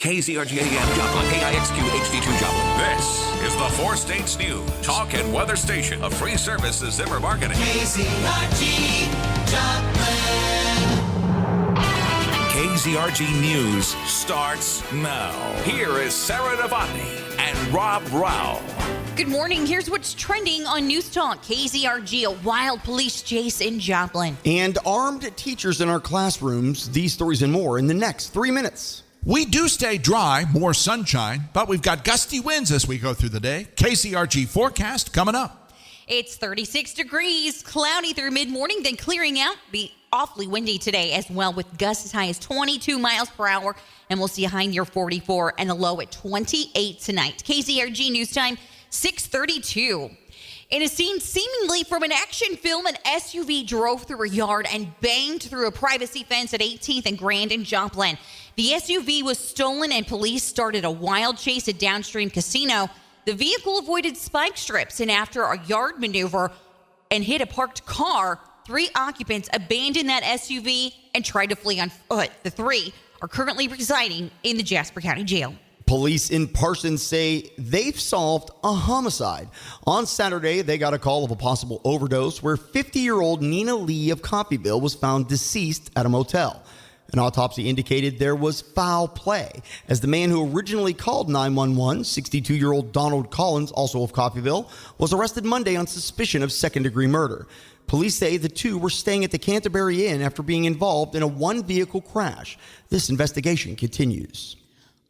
KZRG AM Joplin, KIXQ HD2 Joplin. This is the Four States News, talk and weather station, a free service to Zimmer Marketing. KZRG Joplin. KZRG News starts now. Here is Sarah Novotny and Rob Rauch. Good morning. Here's what's trending on News Talk. KZRG, a wild police chase in Joplin. And armed teachers in our classrooms. These stories and more in the next 3 minutes. We do stay dry, more sunshine, but we've got gusty winds as we go through the day. KZRG forecast coming up. It's 36 degrees, cloudy through mid-morning, then clearing out. Be awfully windy today as well, with gusts as high as 22 miles per hour. And we'll see a high near 44 and a low at 28 tonight. KZRG News Time, 6:32. In a scene seemingly from an action film, an SUV drove through a yard and banged through a privacy fence at 18th and Grand in Joplin. The SUV was stolen and police started a wild chase at Downstream Casino. The vehicle avoided spike strips, and after a yard maneuver and hit a parked car, 3 occupants abandoned that SUV and tried to flee on foot. The 3 are currently residing in the Jasper County Jail. Police in Parsons say they've solved a homicide. On Saturday, they got a call of a possible overdose where 50-year-old Nina Lee of Coffeyville was found deceased at a motel. An autopsy indicated there was foul play, as the man who originally called 911, 62-year-old Donald Collins, also of Coffeyville, was arrested Monday on suspicion of second-degree murder. Police say the 2 were staying at the Canterbury Inn after being involved in a one-vehicle crash. This investigation continues.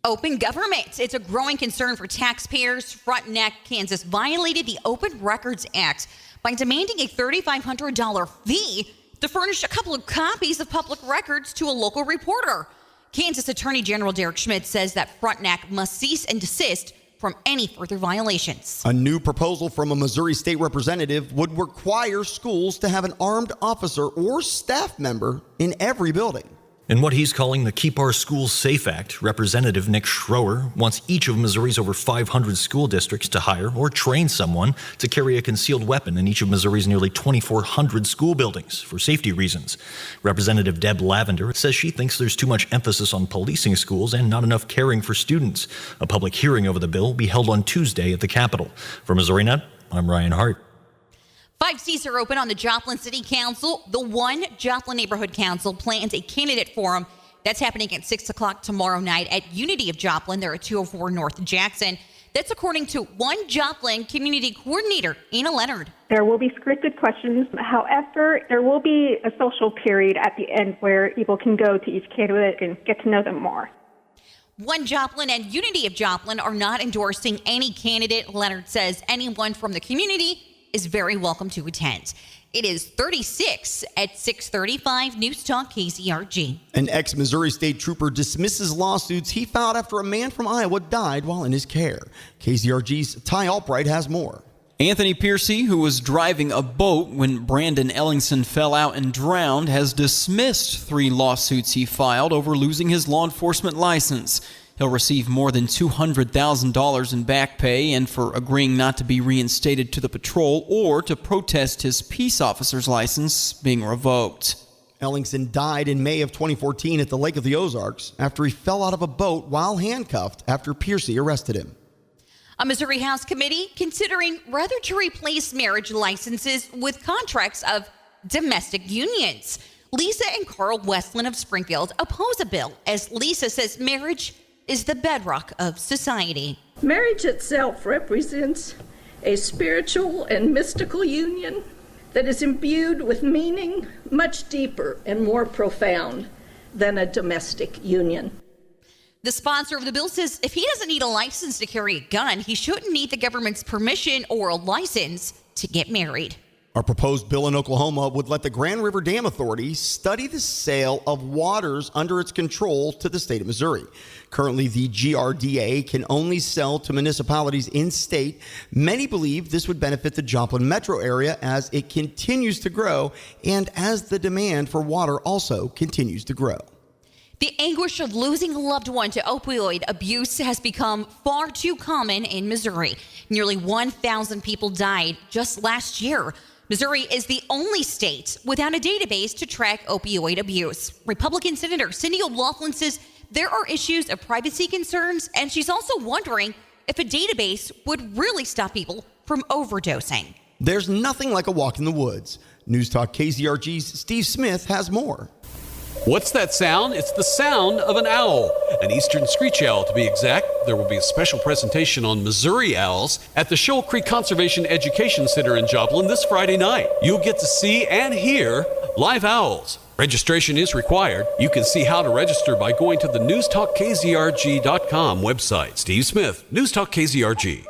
Open government. It's a growing concern for taxpayers. Frontenac, Kansas violated the Open Records Act by demanding a $3,500 fee to furnish a couple of copies of public records to a local reporter. Kansas Attorney General Derek Schmidt says that Frontenac must cease and desist from any further violations. A new proposal from a Missouri state representative would require schools to have an armed officer or staff member in every building. In what he's calling the Keep Our Schools Safe Act, Representative Nick Schroer wants each of Missouri's over 500 school districts to hire or train someone to carry a concealed weapon in each of Missouri's nearly 2,400 school buildings for safety reasons. Representative Deb Lavender says she thinks there's too much emphasis on policing schools and not enough caring for students. A public hearing over the bill will be held on Tuesday at the Capitol. For Missouri Net, I'm Ryan Hart. 5 seats are open on the Joplin City Council. The One Joplin Neighborhood Council plans a candidate forum that's happening at 6 o'clock tomorrow night at Unity of Joplin. They're at 204 North Jackson. That's according to One Joplin Community Coordinator, Anna Leonard. There will be scripted questions. However, there will be a social period at the end where people can go to each candidate and get to know them more. One Joplin and Unity of Joplin are not endorsing any candidate. Leonard says anyone from the community is very welcome to attend. It is 36 at 6:35. News Talk KZRG. An ex-Missouri state trooper dismisses lawsuits he filed after a man from Iowa died while in his care. KZRG's Ty Albright has more. Anthony Piercy, who was driving a boat when Brandon Ellingson fell out and drowned, has dismissed 3 lawsuits he filed over losing his law enforcement license. He'll receive more than $200,000 in back pay and for agreeing not to be reinstated to the patrol or to protest his peace officer's license being revoked. Ellingson died in May of 2014 at the Lake of the Ozarks after he fell out of a boat while handcuffed after Piercy arrested him. A Missouri House committee considering whether to replace marriage licenses with contracts of domestic unions. Lisa and Carl Westland of Springfield oppose a bill, as Lisa says marriage is the bedrock of society. Marriage itself represents a spiritual and mystical union that is imbued with meaning much deeper and more profound than a domestic union. The sponsor of the bill says if he doesn't need a license to carry a gun, he shouldn't need the government's permission or a license to get married. Our proposed bill in Oklahoma would let the Grand River Dam Authority study the sale of waters under its control to the state of Missouri. Currently, the GRDA can only sell to municipalities in state. Many believe this would benefit the Joplin metro area as it continues to grow and as the demand for water also continues to grow. The anguish of losing a loved one to opioid abuse has become far too common in Missouri. Nearly 1,000 people died just last year. Missouri is the only state without a database to track opioid abuse. Republican Senator Cindy O'Loughlin says There are issues of privacy concerns, and she's also wondering if a database would really stop people from overdosing. There's nothing like a walk in the woods. News Talk KZRG's Steve Smith has more. What's that sound? It's the sound of an owl, an eastern screech owl to be exact. There will be a special presentation on Missouri owls at the Shoal Creek Conservation Education Center in Joplin this Friday night. You'll get to see and hear live owls. Registration is required. You can see how to register by going to the newstalkkzrg.com website. Steve Smith, News Talk KZRG.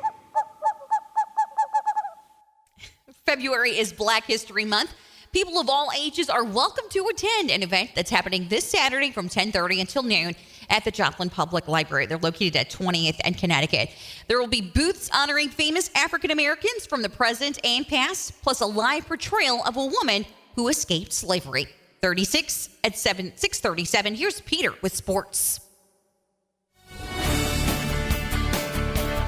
February is Black History Month. People of all ages are welcome to attend an event that's happening this Saturday from 10:30 until noon at the Joplin Public Library. They're located at 20th and Connecticut. There will be booths honoring famous African Americans from the present and past, plus a live portrayal of a woman who escaped slavery. 36 at 6:37. Here's Peter with sports.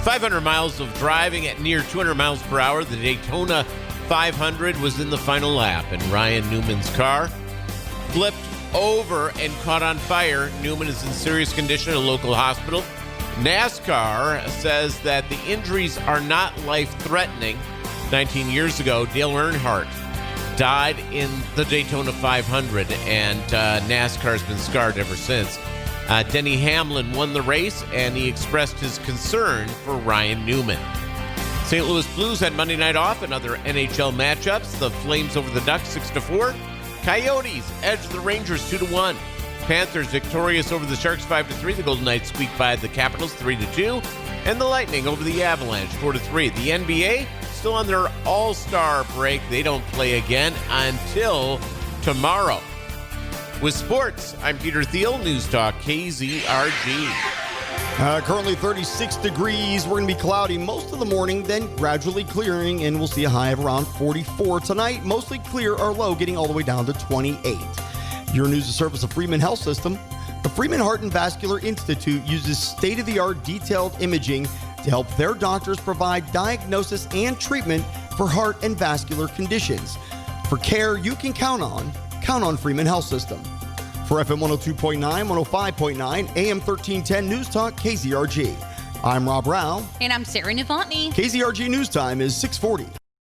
500 miles of driving at near 200 miles per hour. The Daytona 500 was in the final lap, and Ryan Newman's car flipped over and caught on fire. Newman is in serious condition at a local hospital. NASCAR says that the injuries are not life-threatening. 19 years ago, Dale Earnhardt died in the Daytona 500, and NASCAR has been scarred ever since. Denny Hamlin won the race, and he expressed his concern for Ryan Newman. St. Louis Blues had Monday night off in other NHL matchups. The Flames over the Ducks 6-4. Coyotes edged the Rangers 2-1. Panthers victorious over the Sharks 5-3. The Golden Knights squeaked by the Capitals 3-2. And the Lightning over the Avalanche 4-3. The NBA still on their all-star break. They don't play again until tomorrow. With sports, I'm Peter Thiel, News Talk KZRG. Currently 36 degrees. We're going to be cloudy most of the morning, then gradually clearing, and we'll see a high of around 44 tonight. Mostly clear or low, getting all the way down to 28. Your news is service of Freeman Health System. The Freeman Heart and Vascular Institute uses state-of-the-art detailed imaging to help their doctors provide diagnosis and treatment for heart and vascular conditions. For care you can count on Freeman Health System. For FM 102.9, 105.9, AM 1310 News Talk KZRG. I'm Rob Rauch. And I'm Sarah Novotny. KZRG News Time is 6:40.